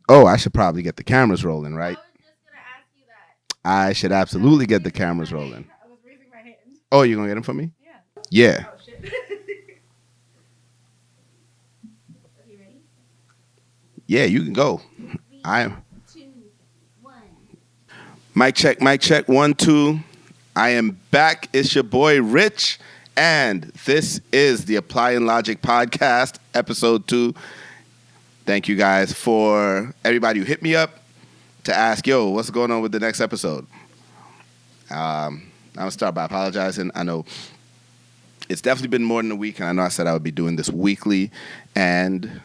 Oh, I should probably get the cameras rolling, right? I should absolutely get the cameras rolling. Oh, you gonna get them for me? Yeah. Yeah, you can go. I mic check 1 2. I am back. It's your boy Rich, and this is the Applying Logic podcast, episode 2. Thank you guys for everybody who hit me up to ask, yo, what's going on with the next episode? I'm gonna start by apologizing. I know it's definitely been more than a week, and I know I said I would be doing this weekly, and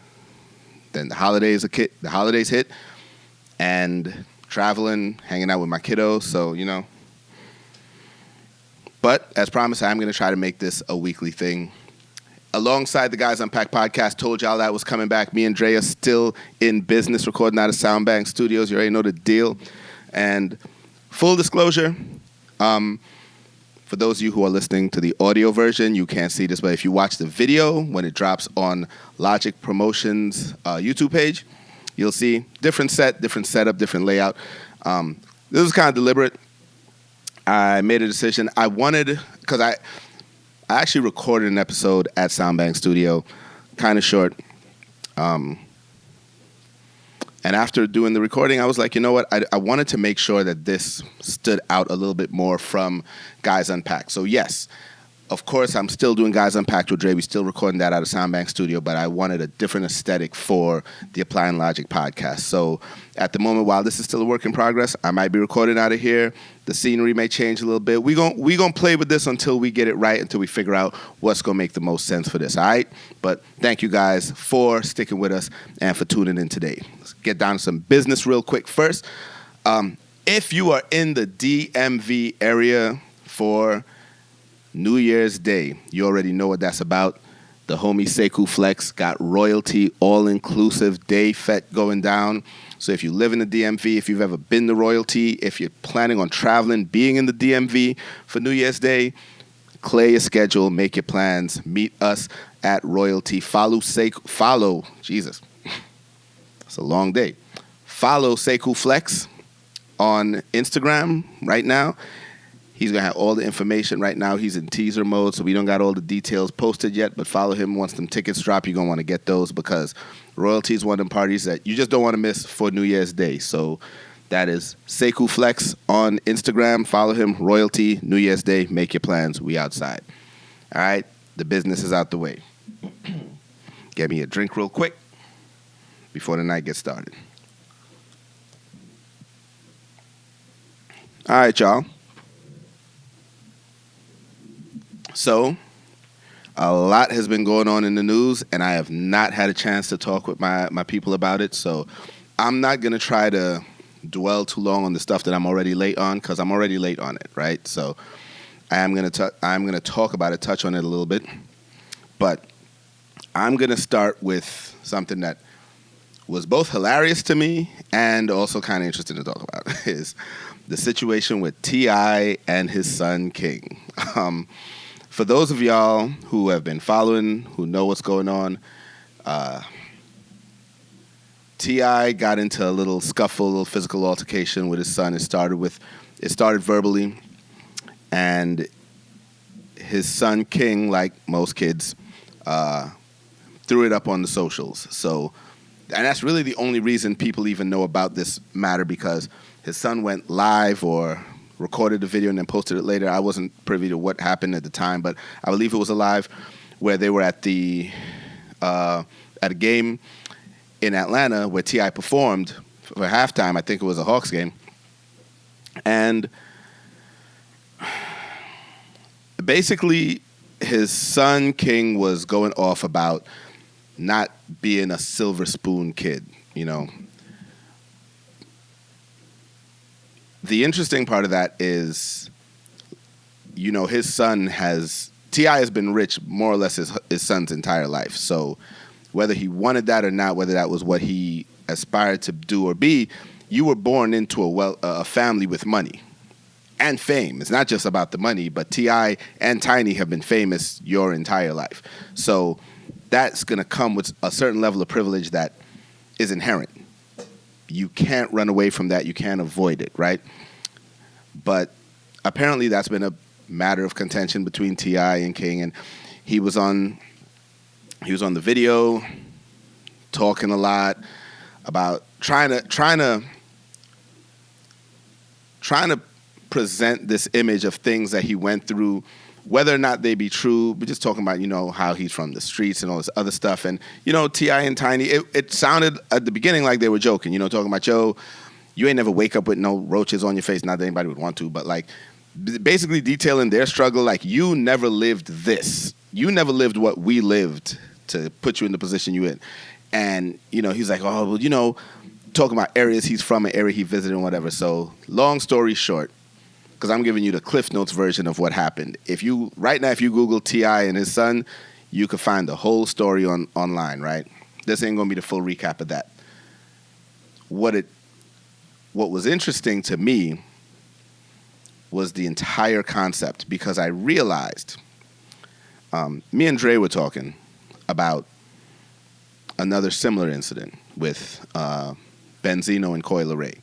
then the holidays hit, and traveling, hanging out with my kiddos. So but as promised, I'm going to try to make this a weekly thing. Alongside the Guys Unpack podcast, told y'all that was coming back. Me and Dre are still in business, recording out of Soundbank Studios. You already know the deal. And full disclosure, for those of you who are listening to the audio version, you can't see this, but if you watch the video when it drops on Logic Promotions YouTube page, you'll see different setup, different layout. This was kind of deliberate. I made a decision. Because I actually recorded an episode at Soundbank Studio, kind of short. And after doing the recording, I was like, you know what? I wanted to make sure that this stood out a little bit more from Guys Unpacked. So yes, of course, I'm still doing Guys Unpacked with Dre. We're still recording that out of Soundbank Studio, but I wanted a different aesthetic for the Applying Logic podcast. So at the moment, while this is still a work in progress, I might be recording out of here. The scenery may change a little bit. We gonna play with this until we get it right, until we figure out what's going to make the most sense for this, all right? But thank you guys for sticking with us and for tuning in today. Let's get down to some business real quick first. If you are in the DMV area for New Year's Day, you already know what that's about. The homie Sekou Flex got royalty all-inclusive day fet going down. So if you live in the DMV, if you've ever been to royalty, if you're planning on traveling, being in the DMV for New Year's Day, clear your schedule, make your plans, meet us at royalty. Follow, Jesus, it's a long day. Follow Sekou Flex on Instagram right now. He's going to have all the information right now. He's in teaser mode, so we don't got all the details posted yet, but follow him. Once them tickets drop, you're going to want to get those because royalty is one of them parties that you just don't want to miss for New Year's Day. So that is Sekou Flex on Instagram. Follow him, royalty, New Year's Day. Make your plans. We outside. All right? The business is out the way. Get me a drink real quick before the night gets started. All right, y'all. So, a lot has been going on in the news, and I have not had a chance to talk with my people about it. So, I'm not going to try to dwell too long on the stuff that I'm already late on, because I'm already late on it, right? So, I'm going to talk about it, touch on it a little bit. But I'm going to start with something that was both hilarious to me and also kind of interesting to talk about, is the situation with T.I. and his son, King. For those of y'all who have been following, who know what's going on, T.I. got into a little scuffle, a little physical altercation with his son. It started verbally, and his son, King, like most kids, threw it up on the socials. So, and that's really the only reason people even know about this matter, because his son went live or recorded the video and then posted it later. I wasn't privy to what happened at the time, but I believe it was a live where they were at a game in Atlanta where T.I. performed for halftime. I think it was a Hawks game. And basically, his son, King, was going off about not being a silver spoon kid, The interesting part of that is, his son T.I. has been rich more or less his son's entire life. So whether he wanted that or not, whether that was what he aspired to do or be, you were born into a family with money and fame. It's not just about the money, but T.I. and Tiny have been famous your entire life. So that's going to come with a certain level of privilege that is inherent. you can't run away from that. You can't avoid it, right? But apparently that's been a matter of contention between T.I. and King, and he was on the video talking a lot about trying to present this image of things that he went through, whether or not they be true, but just talking about, how he's from the streets and all this other stuff. And, T.I. and Tiny, it sounded at the beginning like they were joking, talking about, yo, you ain't never wake up with no roaches on your face. Not that anybody would want to, but like basically detailing their struggle. Like, you never lived this. You never lived what we lived to put you in the position you in. And, he's like, oh, well, talking about areas he's from, an area he visited and whatever. So long story short, because I'm giving you the Cliff Notes version of what happened. Right now, if you Google T.I. and his son, you could find the whole story online, right? This ain't going to be the full recap of that. What was interesting to me was the entire concept, because I realized, me and Dre were talking about another similar incident with Benzino and Coi Leray.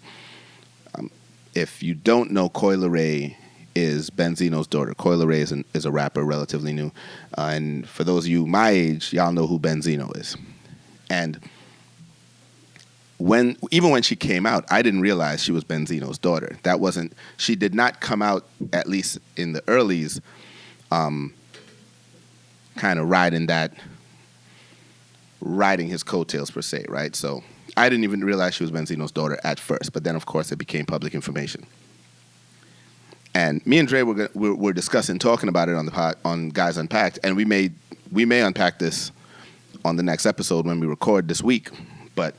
If you don't know, Coi Leray is Benzino's daughter. Coi Leray is a rapper, relatively new. And for those of you my age, y'all know who Benzino is. And even when she came out, I didn't realize she was Benzino's daughter. She did not come out, at least in the earlies, kind of riding his coattails per se, right? So I didn't even realize she was Benzino's daughter at first, but then of course it became public information. And me and Dre were discussing, talking about it on Guys Unpacked, and we may unpack this on the next episode when we record this week. But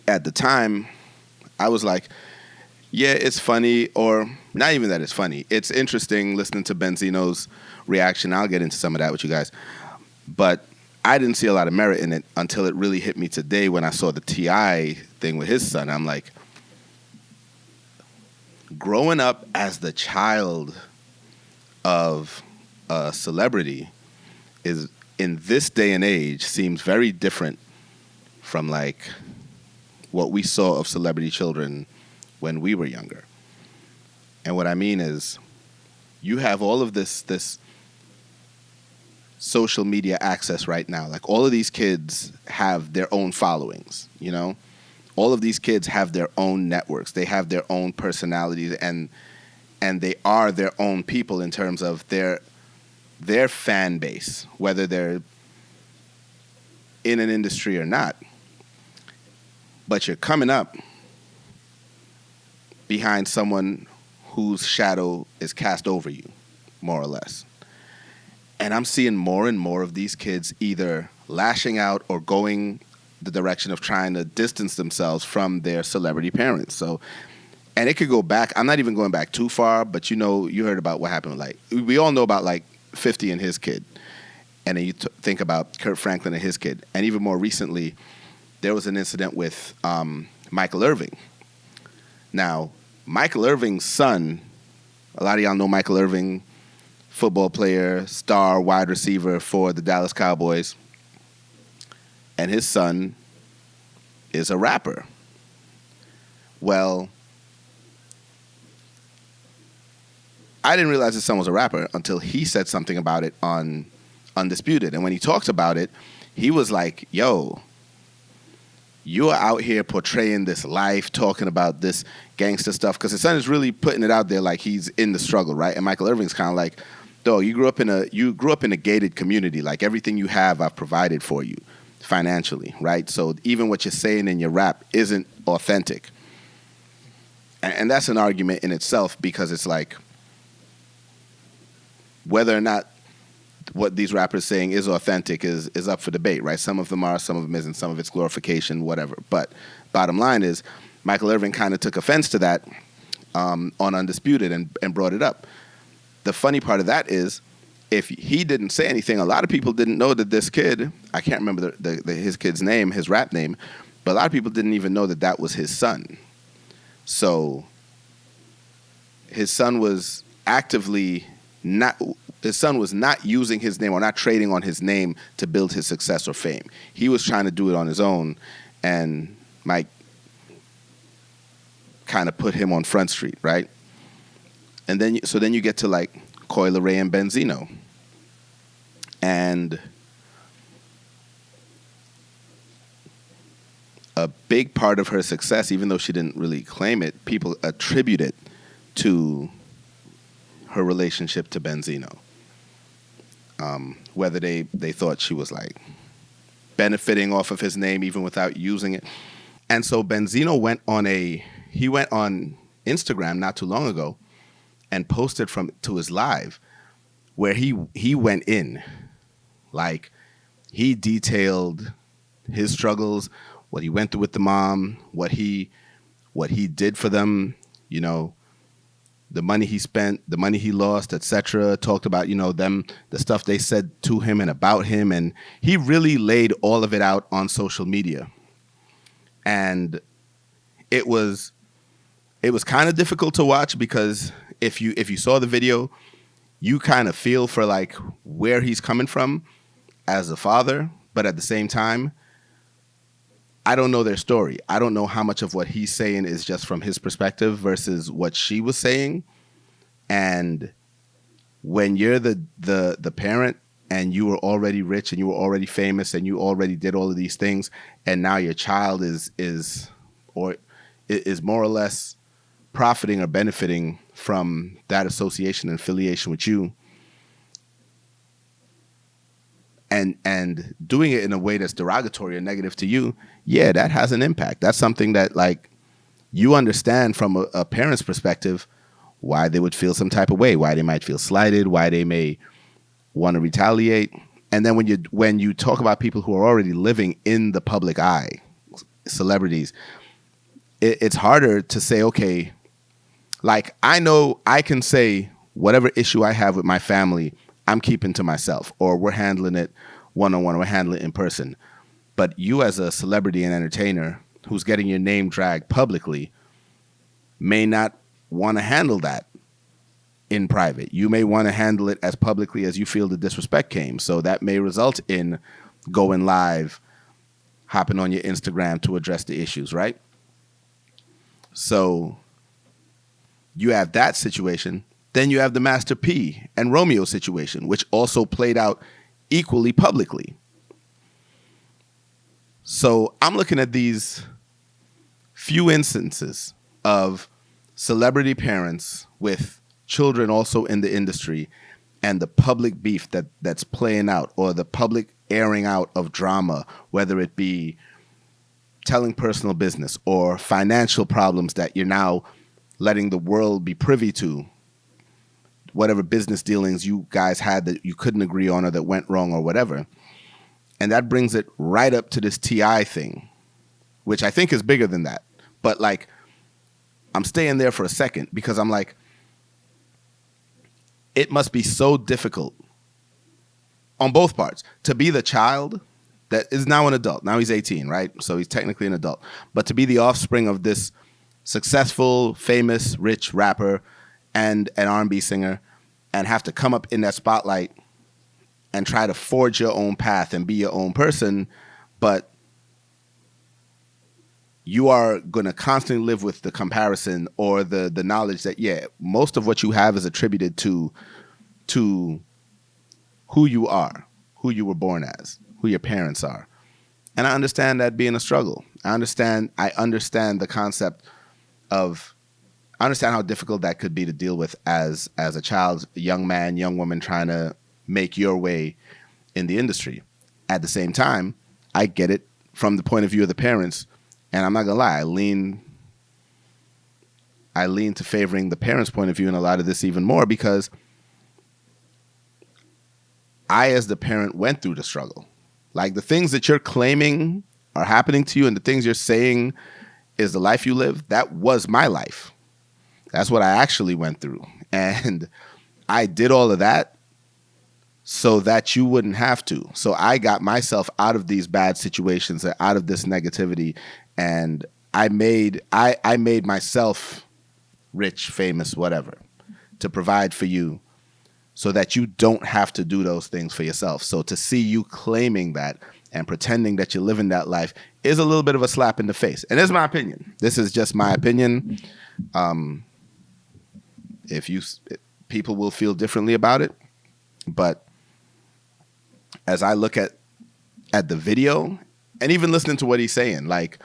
at the time, I was like, yeah, it's funny, or not even that it's funny. It's interesting listening to Benzino's reaction. I'll get into some of that with you guys. But I didn't see a lot of merit in it until it really hit me today when I saw the T.I. thing with his son. I'm like, growing up as the child of a celebrity is, in this day and age, seems very different from like what we saw of celebrity children when we were younger. And what I mean is, you have all of this social media access right now. Like, all of these kids have their own followings, All of these kids have their own networks. They have their own personalities, and they are their own people in terms of their fan base, whether they're in an industry or not. But you're coming up behind someone whose shadow is cast over you, more or less. And I'm seeing more and more of these kids either lashing out or going the direction of trying to distance themselves from their celebrity parents. So, and it could go back. I'm not even going back too far, but you heard about what happened. Like, we all know about like 50 and his kid. And then you think about Kurt Franklin and his kid. And even more recently, there was an incident with Michael Irving. Now, Michael Irving's son, a lot of y'all know Michael Irving, football player, star, wide receiver for the Dallas Cowboys. And his son is a rapper. Well, I didn't realize his son was a rapper until he said something about it on Undisputed. And when he talked about it, he was like, yo, you're out here portraying this life, talking about this gangster stuff, because his son is really putting it out there like he's in the struggle, right? And Michael Irving's kind of like, dog, you grew up in a gated community. Like, everything you have, I've provided for you financially, right? So even what you're saying in your rap isn't authentic. And that's an argument in itself, because it's like, whether or not what these rappers saying is authentic is up for debate, right? Some of them are, some of them isn't, some of it's glorification, whatever. But bottom line is, Michael Irving kind of took offense to that on Undisputed and brought it up. The funny part of that is, if he didn't say anything, a lot of people didn't know that this kid, I can't remember his kid's name, his rap name, but a lot of people didn't even know that was his son. So his son was not using his name or not trading on his name to build his success or fame. He was trying to do it on his own. And might kind of put him on Front Street, right? And then so then you get to like Coi Leray and Benzino, and a big part of her success, even though she didn't really claim it, people attribute it to her relationship to Benzino. Whether they thought she was like benefiting off of his name even without using it. And so Benzino went on Instagram not too long ago and posted to his live where he went in, like he detailed his struggles, what he went through with the mom, what he did for them, you know, the money he spent, the money he lost, etc. Talked about, you know, the stuff they said to him and about him, and he really laid all of it out on social media. And it was kind of difficult to watch because if you saw the video, you kind of feel for like where he's coming from as a father, but at the same time, I don't know their story. I don't know how much of what he's saying is just from his perspective versus what she was saying. And when you're the parent and you were already rich and you were already famous and you already did all of these things, and now your child is more or less profiting or benefiting from that association and affiliation with you, and doing it in a way that's derogatory or negative to you, yeah, that has an impact. That's something that, like, you understand from a parent's perspective why they would feel some type of way, why they might feel slighted, why they may want to retaliate. And then when you talk about people who are already living in the public eye, celebrities, it's harder to say, okay, like, I know I can say whatever issue I have with my family, I'm keeping to myself, or we're handling it one-on-one, or we're handling it in person. But you as a celebrity and entertainer who's getting your name dragged publicly may not want to handle that in private. You may want to handle it as publicly as you feel the disrespect came. So that may result in going live, hopping on your Instagram to address the issues, right? So you have that situation. Then you have the Master P and Romeo situation, which also played out equally publicly. So I'm looking at these few instances of celebrity parents with children also in the industry and the public beef that's playing out, or the public airing out of drama, whether it be telling personal business or financial problems that you're now letting the world be privy to, whatever business dealings you guys had that you couldn't agree on or that went wrong or whatever. And that brings it right up to this TI thing, which I think is bigger than that. But like, I'm staying there for a second because I'm like, it must be so difficult on both parts to be the child that is now an adult. Now he's 18, right? So he's technically an adult. But to be the offspring of this successful, famous, rich rapper and an R&B singer, and have to come up in that spotlight and try to forge your own path and be your own person, but you are going to constantly live with the comparison or the knowledge that, yeah, most of what you have is attributed to who you are, who you were born as, who your parents are. And I understand that being a struggle. I understand the concept of, I understand how difficult that could be to deal with as a child, young man, young woman trying to make your way in the industry. At the same time, I get it from the point of view of the parents, and I'm not gonna lie, I lean to favoring the parents' point of view in a lot of this even more, because I, as the parent, went through the struggle. Like, the things that you're claiming are happening to you and the things you're saying is the life you live, that was my life. That's what I actually went through. And I did all of that so that you wouldn't have to. So I got myself out of these bad situations, out of this negativity, and I made myself rich, famous, whatever, to provide for you so that you don't have to do those things for yourself. So to see you claiming that and pretending that you're living that life, is a little bit of a slap in the face. And this is my opinion. This is just my opinion. If you people will feel differently about it, but as I look at the video and even listening to what he's saying, like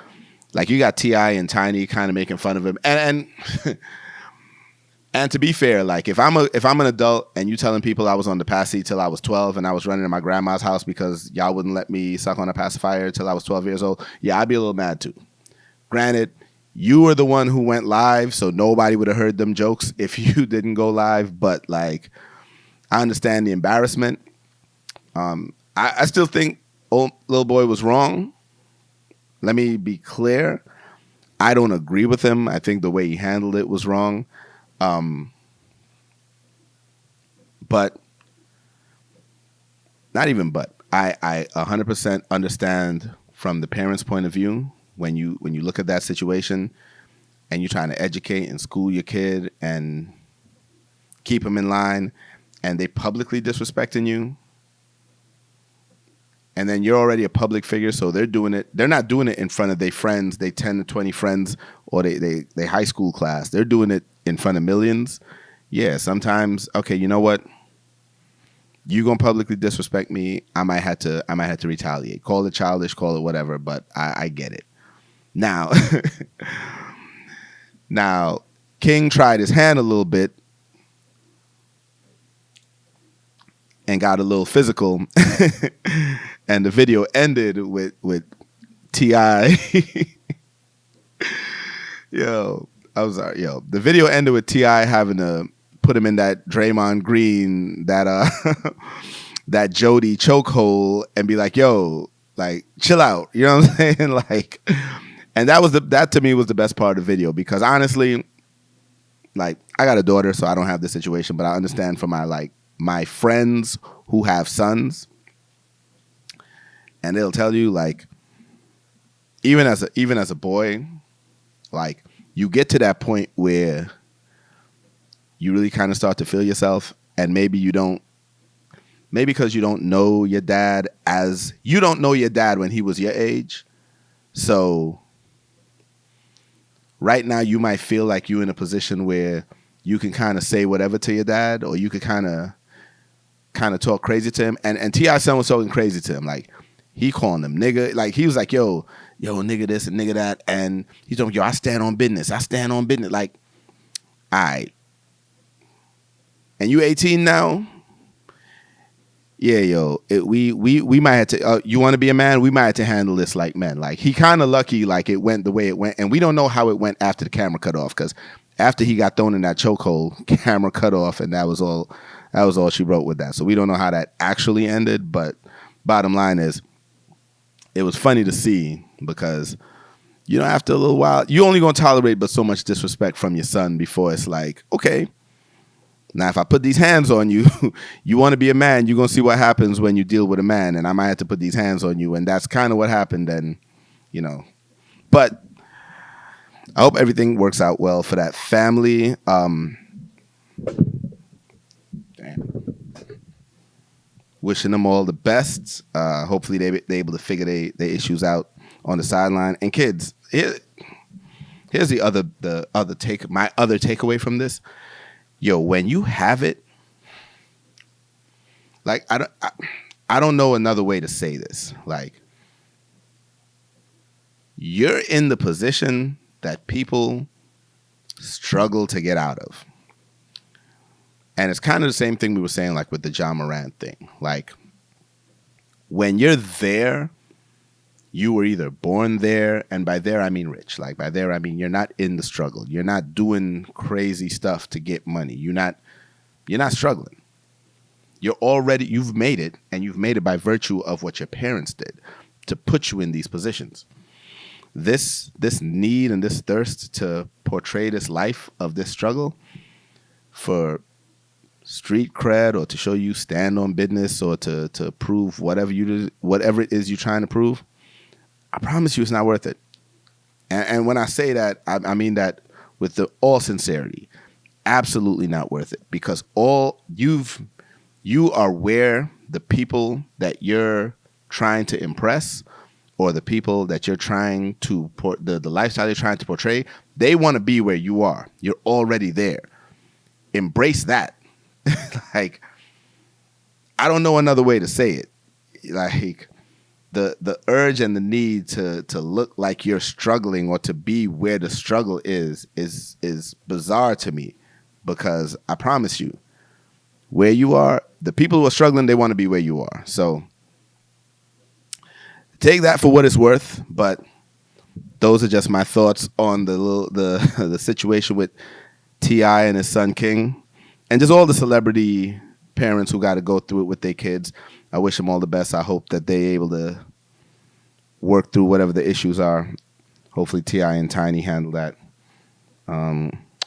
you got T.I. and Tiny kind of making fun of him, and and to be fair, like if I'm an adult and you telling people I was on the pass seat till I was 12 and I was running in my grandma's house because y'all wouldn't let me suck on a pacifier till I was 12 years old, yeah, I'd be a little mad too. Granted, you were the one who went live, so nobody would have heard them jokes if you didn't go live. But like, I understand the embarrassment. I still think old little boy was wrong. Let me be clear. I don't agree with him. I think the way he handled it was wrong. But not even but. I 100% understand from the parents' point of view when you look at that situation and you're trying to educate and school your kid and keep him in line, and they publicly disrespecting you. And then you're already a public figure, so they're doing it. They're not doing it in front of their friends, they 10 to 20 friends, or they high school class. They're doing it in front of millions. Yeah, sometimes, okay, you know what? You gonna publicly disrespect me? I might have to retaliate. Call it childish, call it whatever, but I get it. Now, now, King tried his hand a little bit and got a little physical, and the video ended with T.I. Yo, I'm sorry, yo. The video ended with T.I. having to put him in that Draymond Green, that that Jody chokehold, and be like, yo, like, chill out. You know what I'm saying? Like, and that to me was the best part of the video, because honestly, like, I got a daughter, so I don't have this situation, but I understand from my friends who have sons, and they'll tell you, like, even as a boy, like, you get to that point where you really kind of start to feel yourself, and maybe because you don't know your dad when he was your age. So right now you might feel like you're in a position where you can kind of say whatever to your dad, or you could kind of talk crazy to him. And T.I.'s son was talking crazy to him. Like, he calling him nigga. Like, he was like, yo, nigga this and nigga that. And he's talking, yo, I stand on business. Like, all right. And you 18 now? Yeah, yo. We might have to, you want to be a man? We might have to handle this like men. Like, he kind of lucky, like, it went the way it went. And we don't know how it went after the camera cut off, because after he got thrown in that chokehold, camera cut off, and that was all she wrote with that. So we don't know how that actually ended, but bottom line is, it was funny to see, because, you know, after a little while, you only gonna tolerate but so much disrespect from your son before it's like, okay, now if I put these hands on you, you want to be a man, you're gonna see what happens when you deal with a man, and I might have to put these hands on you, and that's kind of what happened. And, you know, but I hope everything works out well for that family. Wishing them all the best. Hopefully they're able to figure their issues out on the sideline. And kids, here's my other takeaway from this. Yo, when you have it, like, I don't know another way to say this. Like, you're in the position that people struggle to get out of. And it's kind of the same thing we were saying, like, with the John Morant thing. Like, when you're there, you were either born there, and by there I mean rich. Like, by there I mean you're not in the struggle. You're not doing crazy stuff to get money. You're not struggling. You've made it, and you've made it by virtue of what your parents did to put you in these positions. This need and this thirst to portray this life of this struggle for street cred, or to show you stand on business, or to prove whatever it is you're trying to prove, I promise you it's not worth it. And when I say that, I mean that with all sincerity. Absolutely not worth it, because you are where the people that you're trying to impress, or the people that you're trying to the lifestyle you're trying to portray, they want to be where you are. You're already there. Embrace that. Like, I don't know another way to say it. Like, the urge and the need to look like you're struggling or to be where the struggle is bizarre to me, because I promise you, where you are, the people who are struggling, they want to be where you are. So take that for what it's worth, but those are just my thoughts on the situation with T.I. and his son King, and just all the celebrity parents who got to go through it with their kids. I wish them all the best. I hope that they're able to work through whatever the issues are. Hopefully T.I. and Tiny handle that.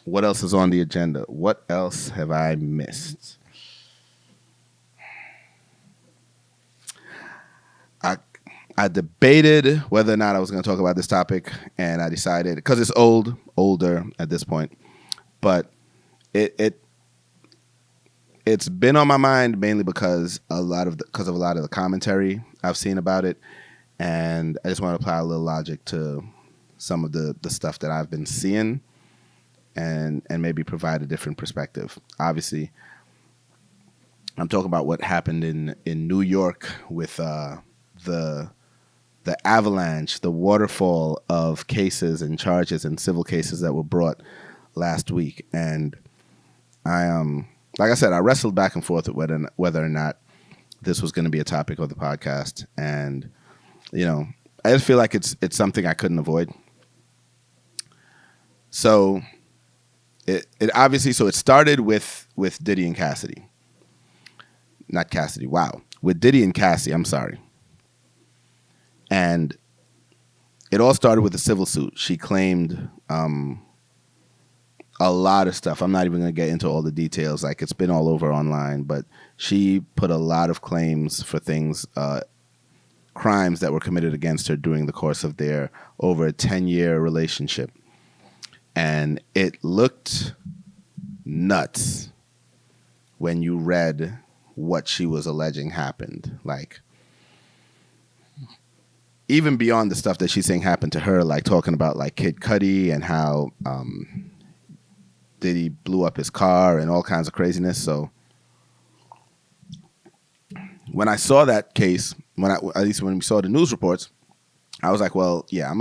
What else is on the agenda? What else have I missed? I debated whether or not I was going to talk about this topic, and I decided, because it's older at this point, but it's been on my mind mainly because of a lot of the commentary I've seen about it, and I just want to apply a little logic to some of the stuff that I've been seeing, and maybe provide a different perspective. Obviously, I'm talking about what happened in New York with the avalanche, the waterfall of cases and charges and civil cases that were brought last week. And I like I said, I wrestled back and forth with whether or not this was going to be a topic of the podcast. And, you know, I just feel like it's something I couldn't avoid. So it obviously, so it started with Diddy and Cassidy. Not Cassidy, wow. With Diddy and Cassie, I'm sorry. And it all started with a civil suit. She claimed a lot of stuff. I'm not even going to get into all the details. Like, it's been all over online, but she put a lot of claims for things, crimes that were committed against her during the course of their over a 10-year relationship. And it looked nuts when you read what she was alleging happened. Like, even beyond the stuff that she's saying happened to her, like talking about like Kid Cudi and how Diddy blew up his car and all kinds of craziness. So when I saw that case, at least when we saw the news reports, I was like, well, yeah,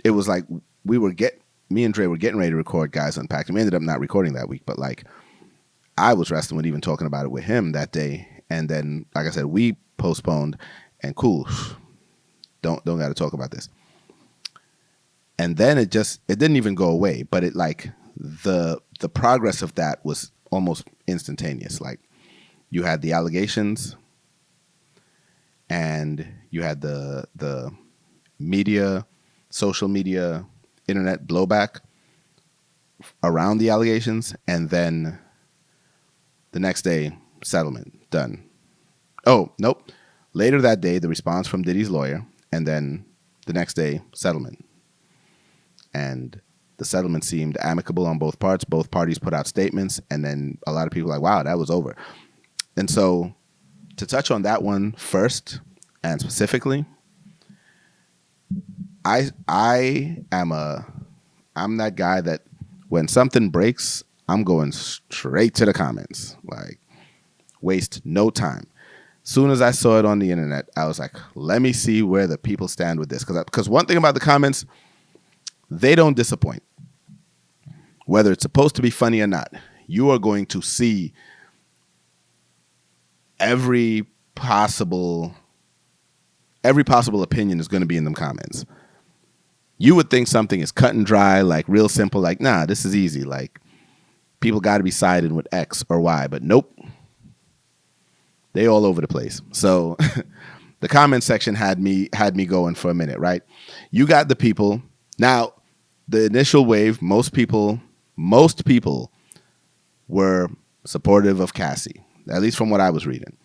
it was like me and Dre were getting ready to record Guys Unpacked, and we ended up not recording that week, but like I was wrestling with even talking about it with him that day. And then, like I said, we postponed. And cool, don't got to talk about this. And then it didn't even go away. But it like the progress of that was almost instantaneous. Like, you had the allegations, and you had the media, social media, internet blowback around the allegations, and then the next day, settlement done. Oh, nope. Later that day, the response from Diddy's lawyer, and then the next day, settlement. And the settlement seemed amicable on both parts. Both parties put out statements, and then a lot of people were like, wow, that was over. And so to touch on that one first and specifically, I'm that guy that when something breaks, I'm going straight to the comments. Like, waste no time. Soon as I saw it on the internet, I was like, let me see where the people stand with this. Because one thing about the comments, they don't disappoint. Whether it's supposed to be funny or not, you are going to see every possible opinion is going to be in them comments. You would think something is cut and dry, like real simple, like, nah, this is easy. Like, people got to be siding with X or Y, but nope. They all over the place. So the comment section had me going for a minute, right? You got the people. Now, the initial wave, most people were supportive of Cassie, at least from what I was reading.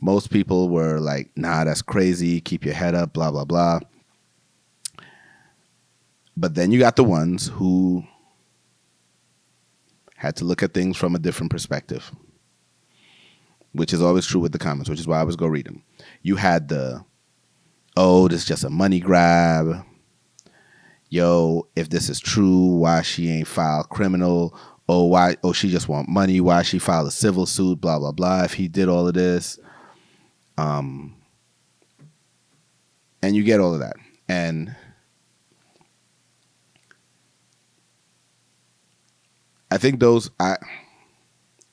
Most people were like, nah, that's crazy. Keep your head up, blah, blah, blah. But then you got the ones who had to look at things from a different perspective, which is always true with the comments, which is why I always go read them. You had the oh, this is just a money grab. Yo, if this is true, why she ain't filed criminal? Oh, why? Oh, she just want money. Why she filed a civil suit? Blah blah blah. If he did all of this, um, and you get all of that, and I think those I.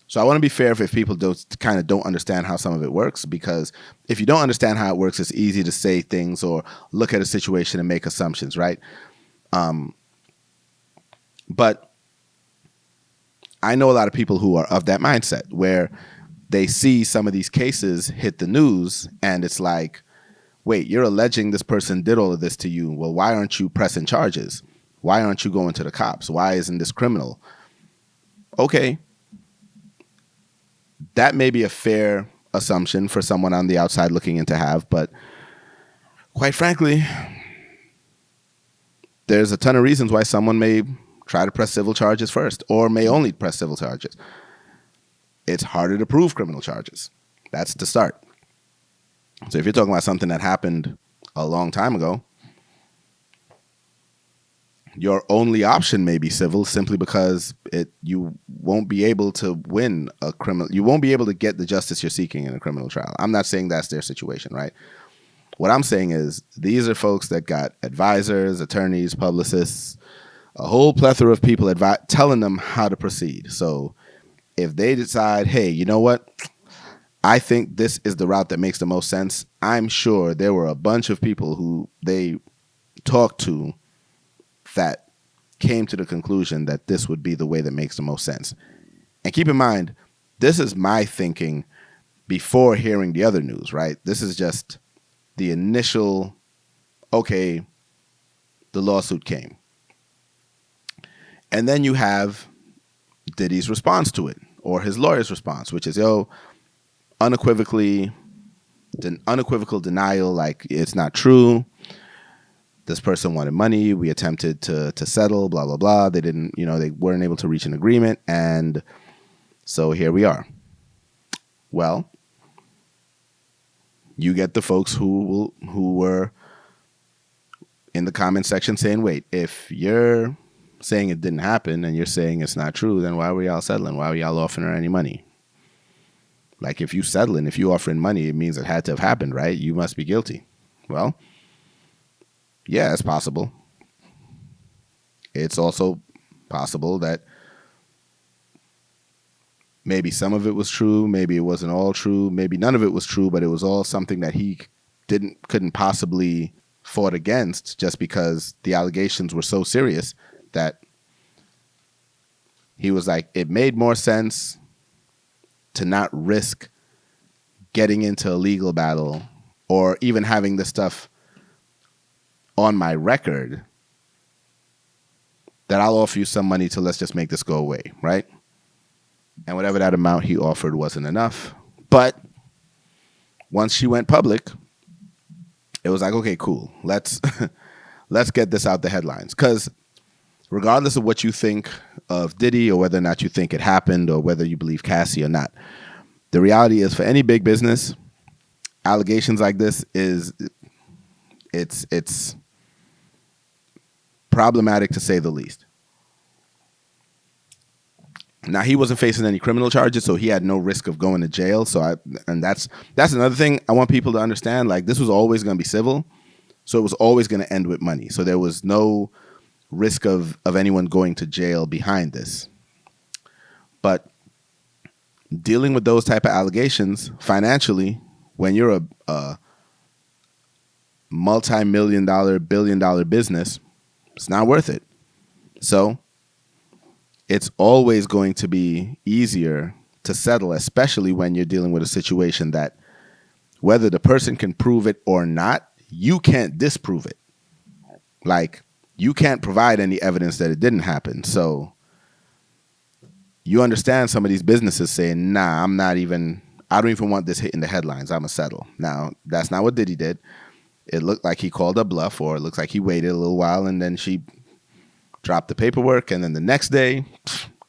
So I want to be fair if people don't understand how some of it works, because if you don't understand how it works, it's easy to say things or look at a situation and make assumptions, right? But I know a lot of people who are of that mindset where they see some of these cases hit the news and it's like, wait, you're alleging this person did all of this to you. Well, why aren't you pressing charges? Why aren't you going to the cops? Why isn't this criminal? Okay, that may be a fair assumption for someone on the outside looking in to have, but quite frankly, there's a ton of reasons why someone may try to press civil charges first or may only press civil charges. It's harder to prove criminal charges. That's the start. So if you're talking about something that happened a long time ago, your only option may be civil simply because you won't be able to win a criminal. You won't be able to get the justice you're seeking in a criminal trial. I'm not saying that's their situation, right? What I'm saying is these are folks that got advisors, attorneys, publicists, a whole plethora of people telling them how to proceed. So if they decide, hey, you know what? I think this is the route that makes the most sense. I'm sure there were a bunch of people who they talked to that came to the conclusion that this would be the way that makes the most sense. And keep in mind, this is my thinking before hearing the other news, right? This is just the initial, okay, the lawsuit came. And then you have Diddy's response to it, or his lawyer's response, which is, unequivocal denial, like it's not true. This person wanted money. We attempted to settle, blah, blah, blah. They didn't, they weren't able to reach an agreement. And so here we are. Well, you get the folks who were in the comment section saying, wait, if you're saying it didn't happen and you're saying it's not true, then why were y'all settling? Why were y'all offering her any money? Like, if you settling, if you offering money, it means it had to have happened, right? You must be guilty. Well, yeah, it's possible. It's also possible that maybe some of it was true, maybe it wasn't all true, maybe none of it was true, but it was all something that he couldn't possibly fought against just because the allegations were so serious that he was like, it made more sense to not risk getting into a legal battle or even having this stuff on my record that I'll offer you some money to let's just make this go away, right? And whatever that amount he offered wasn't enough. But once she went public, it was like, okay, cool. Let's get this out the headlines. Because regardless of what you think of Diddy or whether or not you think it happened or whether you believe Cassie or not, the reality is for any big business, allegations like this it's problematic to say the least. Now, he wasn't facing any criminal charges, so he had no risk of going to jail. And that's another thing I want people to understand. Like, this was always going to be civil, so it was always going to end with money. So there was no risk of anyone going to jail behind this. But dealing with those type of allegations financially, when you're a multi-million-dollar, billion-dollar business, it's not worth it. So it's always going to be easier to settle, especially when you're dealing with a situation that whether the person can prove it or not, you can't disprove it. Like, you can't provide any evidence that it didn't happen. So you understand some of these businesses saying, nah, I don't even want this hitting the headlines. I'm going to settle. Now, that's not what Diddy did. It looked like he called a bluff, or it looks like he waited a little while and then she dropped the paperwork, and then the next day,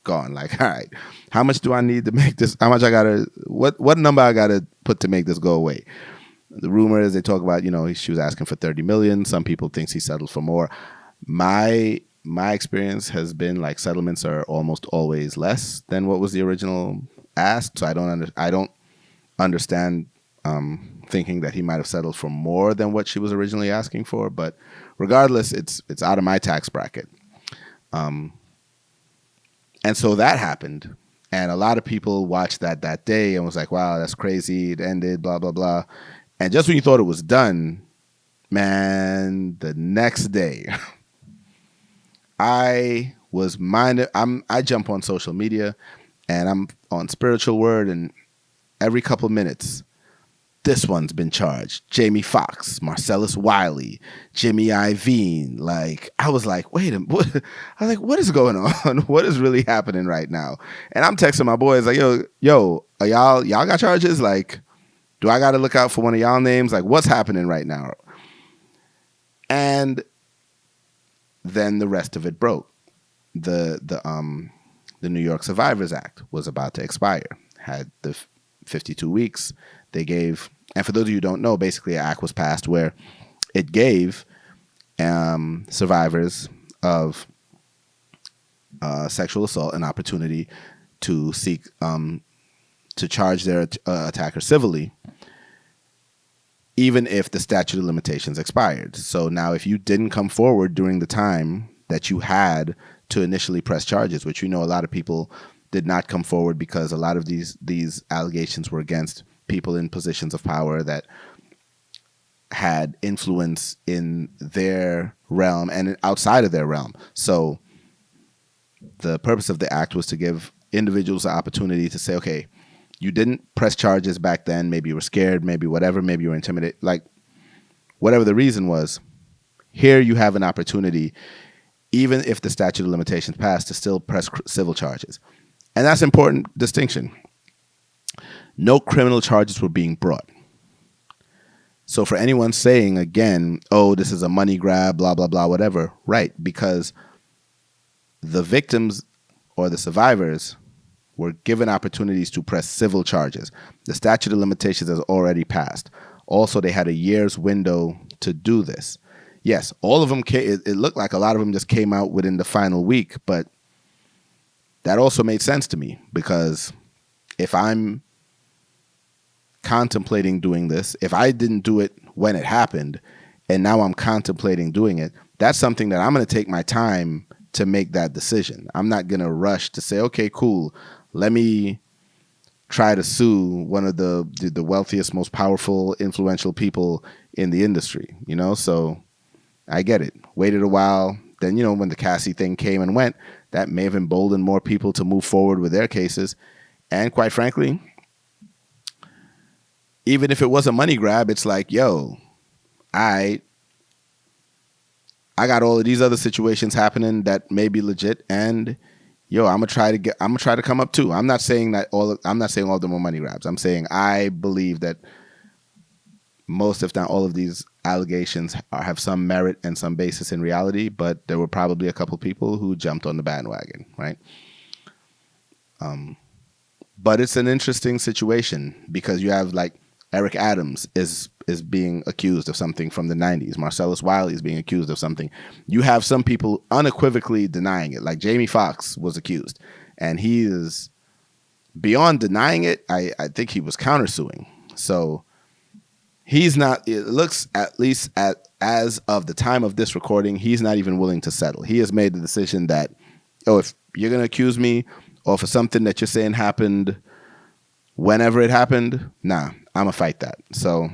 gone. Like, all right, how much do I need to make this? How much I gotta? What number I gotta put to make this go away? The rumor is they talk about, she was asking for 30 million. Some people thinks he settled for more. My experience has been like settlements are almost always less than what was the original ask. So I don't understand thinking that he might have settled for more than what she was originally asking for. But regardless, it's out of my tax bracket. And so that happened. And a lot of people watched that day and was like, wow, that's crazy. It ended, blah, blah, blah. And just when you thought it was done, man, the next day, I jump on social media and I'm on Spiritual Word, and every couple minutes, this one's been charged. Jamie Foxx, Marcellus Wiley, Jimmy Iovine. Like, I was like, wait a minute. I was like, what is going on? What is really happening right now? And I'm texting my boys like, yo, are y'all got charges? Like, do I got to look out for one of y'all names? Like, what's happening right now? And then the rest of it broke. The New York Survivors Act was about to expire. Had the 52 weeks. They gave, and for those of you who don't know, basically an act was passed where it gave survivors of sexual assault an opportunity to seek to charge their attacker civilly, even if the statute of limitations expired. So now if you didn't come forward during the time that you had to initially press charges, which we know a lot of people did not come forward because a lot of these allegations were against people in positions of power that had influence in their realm and outside of their realm. So the purpose of the act was to give individuals the opportunity to say, okay, you didn't press charges back then. Maybe you were scared, maybe whatever, maybe you were intimidated, like whatever the reason was. Here you have an opportunity, even if the statute of limitations passed, to still press civil charges. And that's an important distinction. No criminal charges were being brought. So for anyone saying again, oh, this is a money grab, blah, blah, blah, whatever, right, because the victims or the survivors were given opportunities to press civil charges. The statute of limitations has already passed. Also, they had a year's window to do this. Yes, all of them, it looked like a lot of them just came out within the final week, but that also made sense to me because if I'm contemplating doing this, if I didn't do it when it happened and now I'm contemplating doing it, that's something that I'm going to take my time to make that decision. I'm not going to rush to say, okay, cool, let me try to sue one of the wealthiest, most powerful, influential people in the industry, So I get it. Waited a while. Then, when the Cassie thing came and went, that may have emboldened more people to move forward with their cases. And quite frankly, even if it was a money grab, it's like, yo, I got all of these other situations happening that may be legit, and yo, I'm gonna try to come up too. I'm not saying all of them are money grabs. I'm saying I believe that most, if not all, of these allegations have some merit and some basis in reality, but there were probably a couple people who jumped on the bandwagon, right? But it's an interesting situation because you have like Eric Adams is being accused of something from the 90s. Marcellus Wiley is being accused of something. You have some people unequivocally denying it, like Jamie Foxx was accused, and he is beyond denying it. I think he was countersuing. So he's not, it looks, at least as of the time of this recording, he's not even willing to settle. He has made the decision that, oh, if you're going to accuse me or for something that you're saying happened whenever it happened, nah, I'm going to fight that. So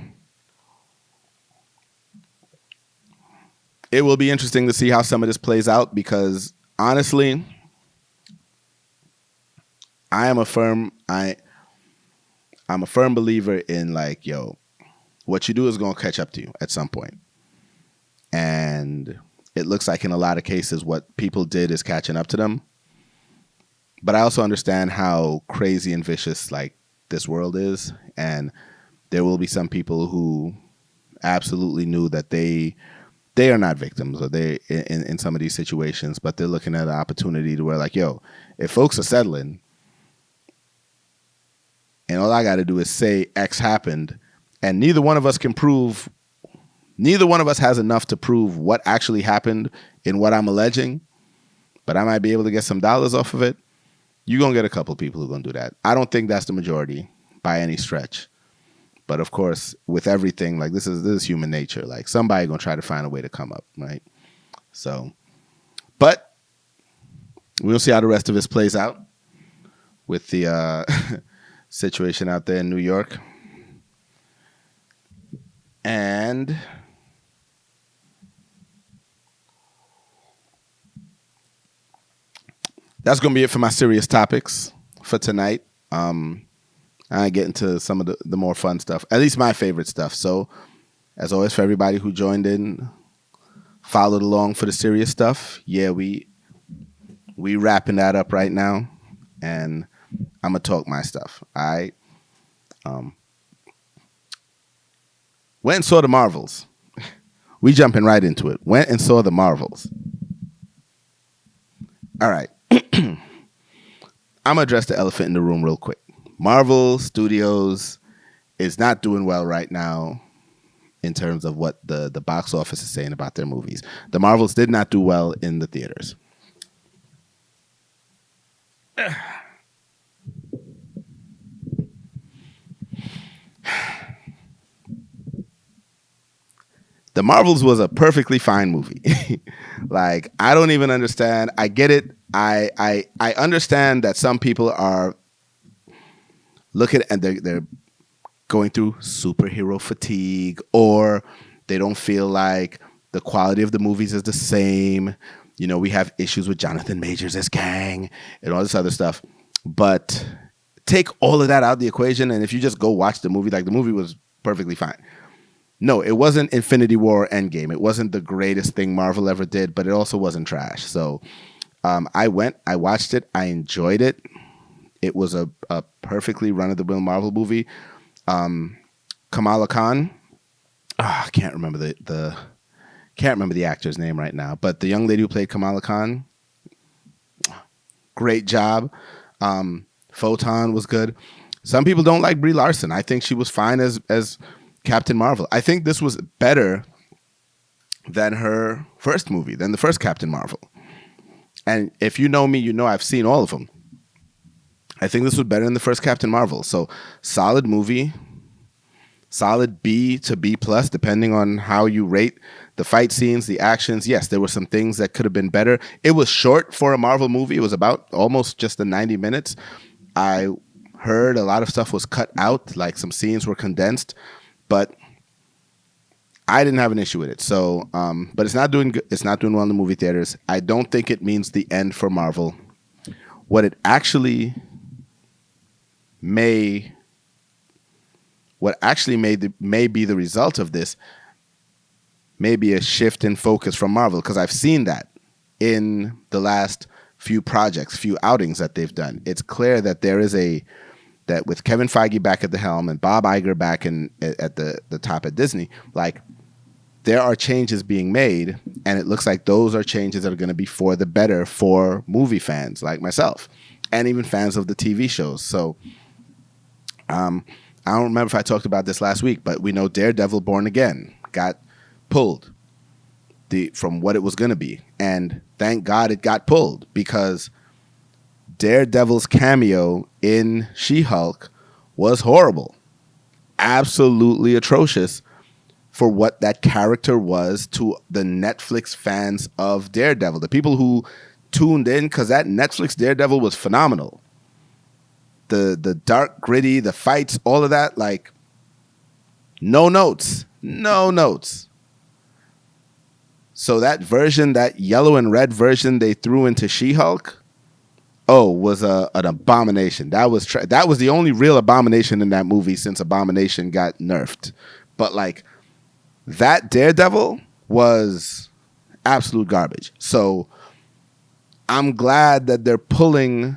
it will be interesting to see how some of this plays out because honestly, I'm a firm believer in like, yo, what you do is going to catch up to you at some point. And it looks like in a lot of cases what people did is catching up to them. But I also understand how crazy and vicious like this world is, and there will be some people who absolutely knew that they are not victims or they in some of these situations, but they're looking at an opportunity to where like, yo, if folks are settling and all I got to do is say X happened And neither one of us has enough to prove what actually happened in what I'm alleging, but I might be able to get some dollars off of it. You're going to get a couple of people who are going to do that. I don't think that's the majority by any stretch. But of course, with everything, like this is human nature. Like somebody going to try to find a way to come up, right? So, but we'll see how the rest of this plays out with the situation out there in New York. And that's going to be it for my serious topics for tonight. I get into some of the more fun stuff, at least my favorite stuff. So, as always, for everybody who joined in, followed along for the serious stuff, yeah, we wrapping that up right now, and I'm gonna talk my stuff. I went and saw the Marvels. We jumping right into it. Went and saw the Marvels. All right. I'm gonna address the elephant in the room real quick. Marvel Studios is not doing well right now in terms of what the box office is saying about their movies. The Marvels did not do well in the theaters. The Marvels was a perfectly fine movie. Like, I don't even understand. I get it. I understand that some people are looking and they're going through superhero fatigue, or they don't feel like the quality of the movies is the same. You know, we have issues with Jonathan Majors as Kang and all this other stuff. But take all of that out of the equation, and if you just go watch the movie, like the movie was perfectly fine. No, it wasn't Infinity War or Endgame. It wasn't the greatest thing Marvel ever did, but it also wasn't trash. So I watched it, I enjoyed it. It was a perfectly run-of-the-mill Marvel movie. Kamala Khan, I can't remember the actor's name right now, but the young lady who played Kamala Khan, great job. Photon was good. Some people don't like Brie Larson. I think she was fine as Captain Marvel. I think this was better than her first movie, than the first Captain Marvel. And if you know me, you know I've seen all of them. I think this was better than the first Captain Marvel. So solid movie, solid B to B plus, depending on how you rate the fight scenes, the actions. Yes, there were some things that could have been better. It was short for a Marvel movie. It was about almost just the 90 minutes. I heard a lot of stuff was cut out, like some scenes were condensed, but I didn't have an issue with it. So, but it's not doing good. It's not doing well in the movie theaters. I don't think it means the end for Marvel. What it actually may be the result of this may be a shift in focus from Marvel, because I've seen that in the last few projects, few outings that they've done. It's clear that that with Kevin Feige back at the helm and Bob Iger back at the top at Disney, like, there are changes being made, and it looks like those are changes that are going to be for the better for movie fans like myself, and even fans of the TV shows. So, I don't remember if I talked about this last week, but we know Daredevil Born Again got pulled from what it was going to be. And thank God it got pulled, because Daredevil's cameo in She-Hulk was horrible. Absolutely atrocious for what that character was to the Netflix fans of Daredevil. The people who tuned in, because that Netflix Daredevil was phenomenal. The dark, gritty, the fights, all of that, like, no notes. So that version, that yellow and red version they threw into She-Hulk, was an abomination. That was the only real abomination in that movie since Abomination got nerfed. But like, that Daredevil was absolute garbage. So I'm glad that they're pulling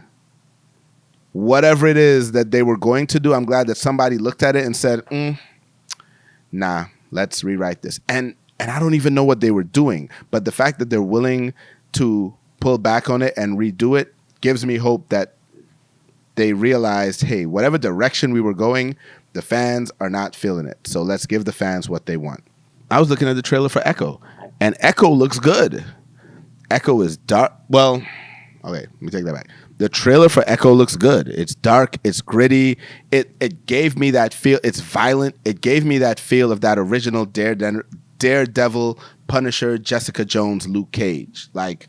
whatever it is that they were going to do. I'm glad that somebody looked at it and said, nah, let's rewrite this. And I don't even know what they were doing, but the fact that they're willing to pull back on it and redo it gives me hope that they realized, hey, whatever direction we were going, The fans are not feeling it. So let's give the fans what they want. I was looking at the trailer for Echo, and Echo looks good. Echo is dark. Well, okay, let me take that back. The trailer for Echo looks good. It's dark. It's gritty. It gave me that feel. It's violent. It gave me that feel of that original Daredevil, Punisher, Jessica Jones, Luke Cage. Like,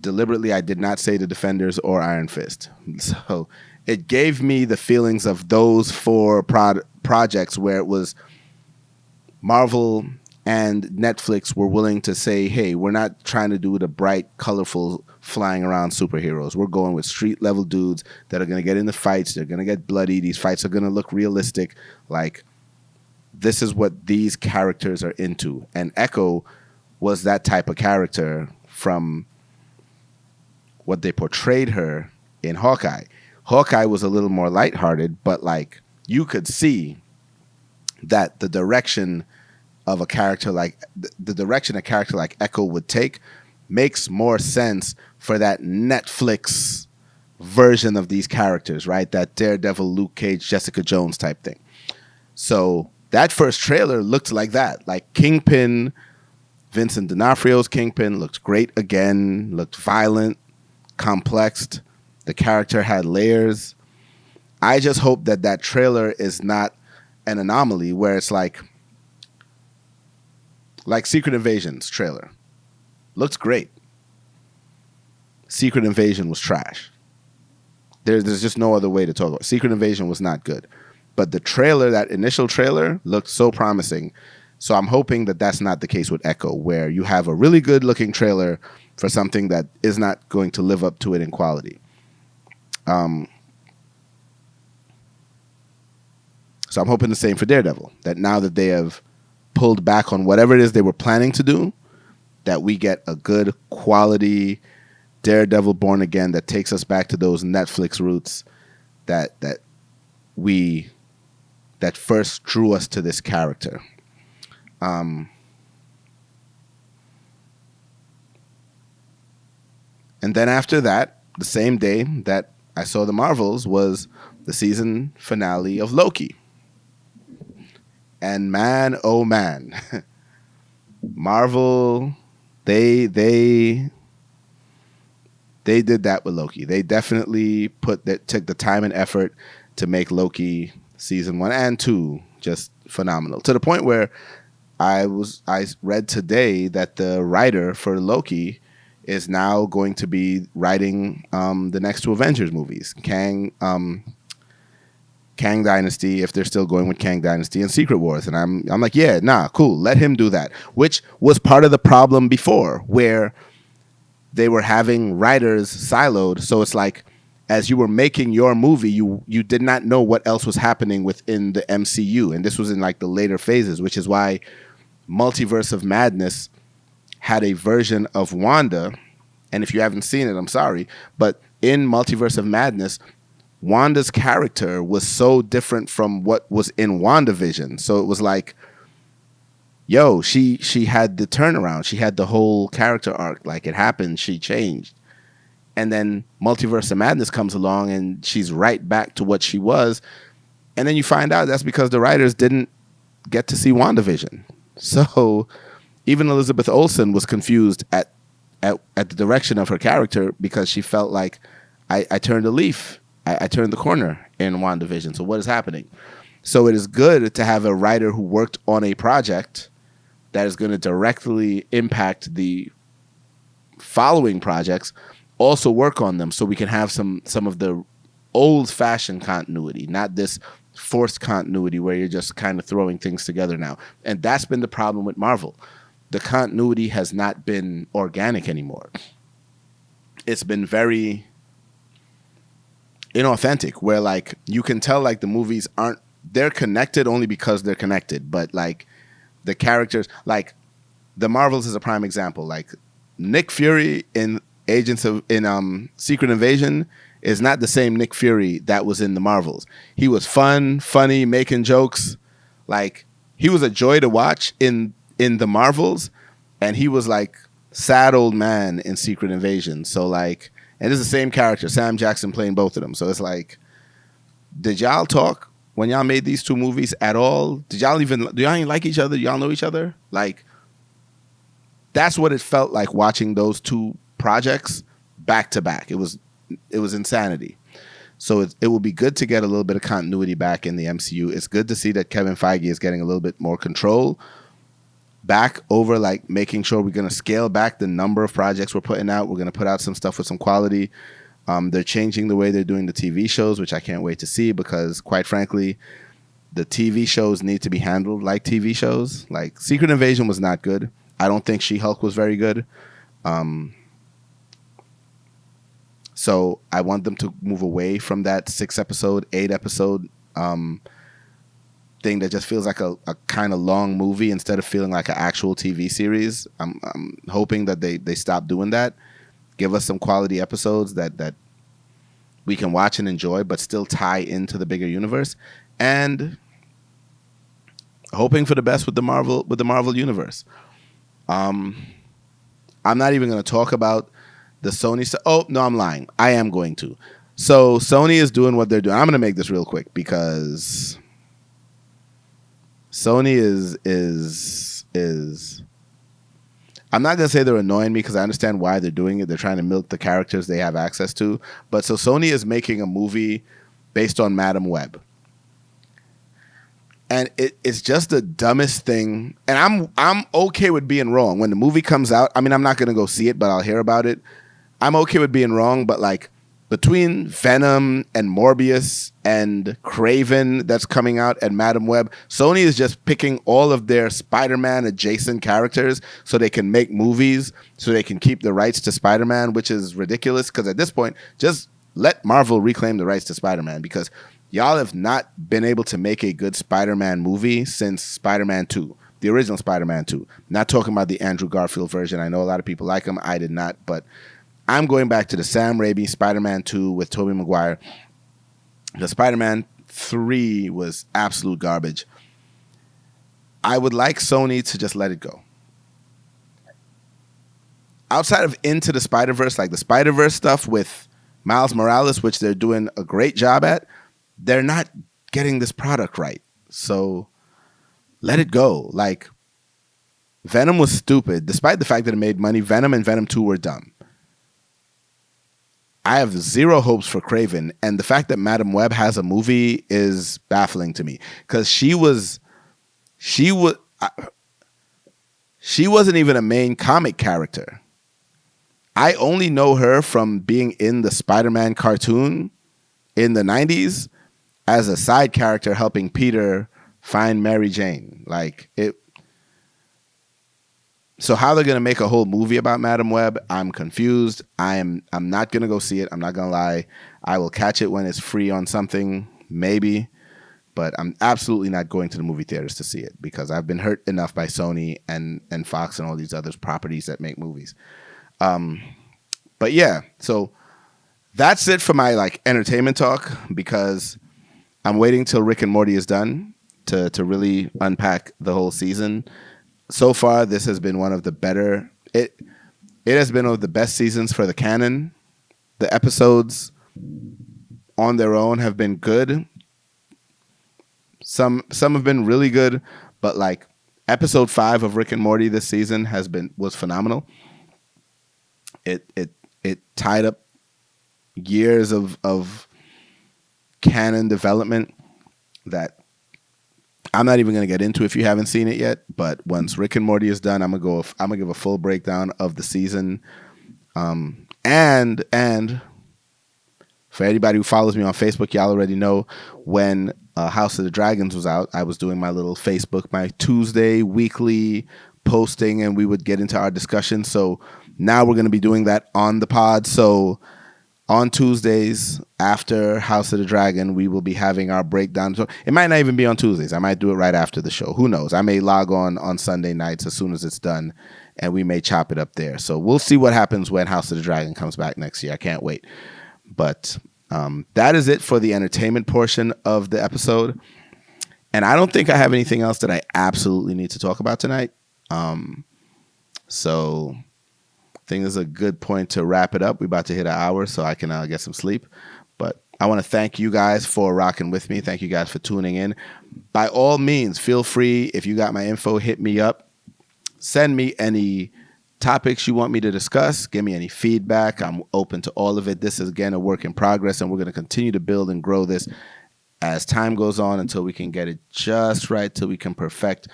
deliberately, I did not say The Defenders or Iron Fist. So it gave me the feelings of those four projects where it was Marvel and Netflix were willing to say, hey, we're not trying to do the bright, colorful, flying around superheroes. We're going with street-level dudes that are going to get in the fights. They're going to get bloody. These fights are going to look realistic. Like, this is what these characters are into. And Echo was that type of character from what they portrayed her in Hawkeye. Hawkeye was a little more lighthearted, but, like, you could see that the direction of a character like the direction a character like Echo would take makes more sense for that Netflix version of these characters, right? That Daredevil, Luke Cage, Jessica Jones type thing. So that first trailer looked like that. Like Kingpin, Vincent D'Onofrio's Kingpin looked great again, looked violent, complexed. The character had layers. I just hope that that trailer is not an anomaly where it's like Secret Invasion's trailer. Looked great. Secret Invasion was trash. There's just no other way to talk about it. Secret Invasion was not good. But the trailer, that initial trailer, looked so promising. So I'm hoping that that's not the case with Echo, where you have a really good-looking trailer for something that is not going to live up to it in quality. So I'm hoping the same for Daredevil, that now that they have pulled back on whatever it is they were planning to do, that we get a good quality Daredevil Born Again that takes us back to those Netflix roots that first drew us to this character. And then after that, the same day that I saw the Marvels was the season finale of Loki. And man, oh man, Marvel, they did that with Loki. They definitely took the time and effort to make Loki season 1 and 2 just phenomenal. To the point where I read today that the writer for Loki is now going to be writing the next two Avengers movies, Kang Dynasty, if they're still going with Kang Dynasty, and Secret Wars. And I'm like, yeah, nah, cool. Let him do that. Which was part of the problem before, where they were having writers siloed. So it's like, as you were making your movie, you did not know what else was happening within the MCU. And this was in like the later phases, which is why Multiverse of Madness had a version of Wanda. And if you haven't seen it, I'm sorry. But in Multiverse of Madness, Wanda's character was so different from what was in WandaVision. So it was like, yo, she had the turnaround. She had the whole character arc. Like, it happened. She changed. And then Multiverse of Madness comes along and she's right back to what she was. And then you find out that's because the writers didn't get to see WandaVision. So even Elizabeth Olsen was confused at the direction of her character because she felt like, I turned a leaf. I turned the corner in WandaVision. So what is happening? So it is good to have a writer who worked on a project that is going to directly impact the following projects, also work on them so we can have some of the old-fashioned continuity, not this forced continuity where you're just kind of throwing things together now. And that's been the problem with Marvel. The continuity has not been organic anymore. It's been very inauthentic, where like you can tell like the movies they're connected only because they're connected, but like the characters, like the Marvels is a prime example. Like Nick Fury in Secret Invasion is not the same Nick Fury that was in the Marvels. He was funny, making jokes. Like, he was a joy to watch in the Marvels, and he was like sad old man in Secret Invasion. So like, and it's the same character, Sam Jackson playing both of them. So it's like, did y'all talk when y'all made these two movies at all? Do y'all even like each other? Do y'all know each other? Like, that's what it felt like watching those two projects back to back. It was insanity. So it will be good to get a little bit of continuity back in the MCU. It's good to see that Kevin Feige is getting a little bit more control back over, like, making sure we're going to scale back the number of projects we're putting out. We're going to put out some stuff with some quality. They're changing the way they're doing the TV shows, which I can't wait to see, because quite frankly, the TV shows need to be handled like TV shows. Like, Secret Invasion was not good. I don't think She-Hulk was very good. So I want them to move away from that 6-episode, 8-episode thing that just feels like a kind of long movie instead of feeling like an actual TV series. I'm hoping that they stop doing that. Give us some quality episodes that we can watch and enjoy, but still tie into the bigger universe. And hoping for the best with the Marvel universe. I'm not even going to talk about the Sony stuff. Oh, no, I'm lying. I am going to. So Sony is doing what they're doing. I'm going to make this real quick because Sony is I'm not going to say they're annoying me, because I understand why they're doing it. They're trying to milk the characters they have access to. But so Sony is making a movie based on Madam Web. And it's just the dumbest thing. And I'm okay with being wrong. When the movie comes out, I mean, I'm not going to go see it, but I'll hear about it. I'm okay with being wrong, but like, between Venom and Morbius and Kraven that's coming out and Madam Web, Sony is just picking all of their Spider-Man adjacent characters so they can make movies, so they can keep the rights to Spider-Man, which is ridiculous, because at this point, just let Marvel reclaim the rights to Spider-Man, because y'all have not been able to make a good Spider-Man movie since Spider-Man 2, the original Spider-Man 2. Not talking about the Andrew Garfield version. I know a lot of people like him. I did not, but I'm going back to the Sam Raimi Spider-Man 2 with Tobey Maguire. The Spider-Man 3 was absolute garbage. I would like Sony to just let it go. Outside of Into the Spider-Verse, like the Spider-Verse stuff with Miles Morales, which they're doing a great job at, they're not getting this product right. So let it go. Like, Venom was stupid. Despite the fact that it made money, Venom and Venom 2 were dumb. I have zero hopes for Kraven, and the fact that Madam Web has a movie is baffling to me, because she wasn't even a main comic character. I only know her from being in the Spider-Man cartoon in the 90s as a side character helping Peter find Mary Jane. Like, it. So how they're going to make a whole movie about Madam Web, I'm confused. I'm not going to go see it. I'm not going to lie. I will catch it when it's free on something, maybe. But I'm absolutely not going to the movie theaters to see it, because I've been hurt enough by Sony and Fox and all these other properties that make movies. But yeah, so that's it for my like entertainment talk, because I'm waiting till Rick and Morty is done to really unpack the whole season. So far, this has been one of the better. It has been one of the best seasons for the canon. The episodes on their own have been good. Some have been really good, but like episode 5 of Rick and Morty this season was phenomenal. It tied up years of canon development that I'm not even going to get into if you haven't seen it yet. But once Rick and Morty is done, I'm gonna give a full breakdown of the season. And for anybody who follows me on Facebook, y'all already know when House of the Dragons was out, I was doing my little Facebook, my Tuesday weekly posting, and we would get into our discussion. So now we're going to be doing that on the pod. So on Tuesdays after House of the Dragon, we will be having our breakdown. So it might not even be on Tuesdays. I might do it right after the show. Who knows? I may log on Sunday nights as soon as it's done, and we may chop it up there. So we'll see what happens when House of the Dragon comes back next year. I can't wait. But that is it for the entertainment portion of the episode. And I don't think I have anything else that I absolutely need to talk about tonight. So I think this is a good point to wrap it up. We're about to hit an hour, so I can get some sleep. But I want to thank you guys for rocking with me. Thank you guys for tuning in. By all means, feel free, if you got my info, hit me up. Send me any topics you want me to discuss. Give me any feedback. I'm open to all of it. This is, again, a work in progress, and we're going to continue to build and grow this as time goes on until we can get it just right, till we can perfect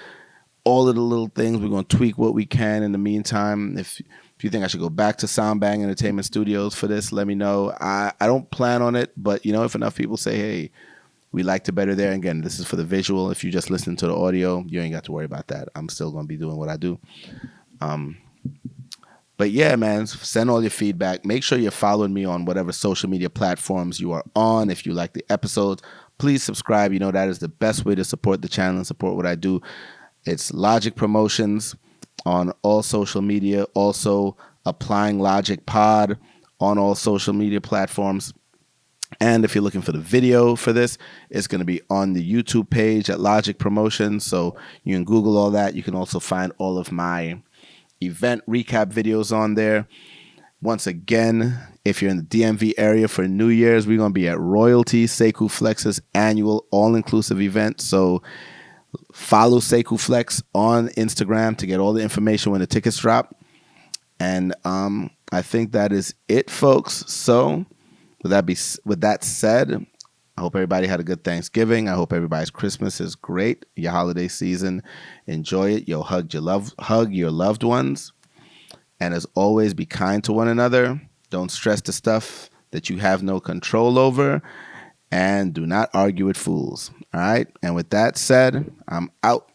all of the little things. We're going to tweak what we can in the meantime. If you think I should go back to Soundbang Entertainment Studios for this, let me know. I don't plan on it, but if enough people say, hey, we liked it better there. Again, this is for the visual. If you just listen to the audio, you ain't got to worry about that. I'm still going to be doing what I do. But yeah, man, send all your feedback. Make sure you're following me on whatever social media platforms you are on. If you like the episodes, please subscribe. That is the best way to support the channel and support what I do. It's Logic Promotions on all social media. Also, Applying Logic Pod on all social media platforms. And if you're looking for the video for this, it's going to be on the YouTube page at Logic Promotions. So you can Google all that. You can also find all of my event recap videos on there. Once again, if you're in the DMV area for New Year's, we're going to be at Royalty, Sekou Flex's annual all-inclusive event. So follow Sekou Flex on Instagram to get all the information when the tickets drop. And I think that is it, folks. So with that said, I hope everybody had a good Thanksgiving. I hope everybody's Christmas is great. Your holiday season, enjoy it. Hug your loved ones. And as always, be kind to one another. Don't stress the stuff that you have no control over. And do not argue with fools. All right? And with that said, I'm out.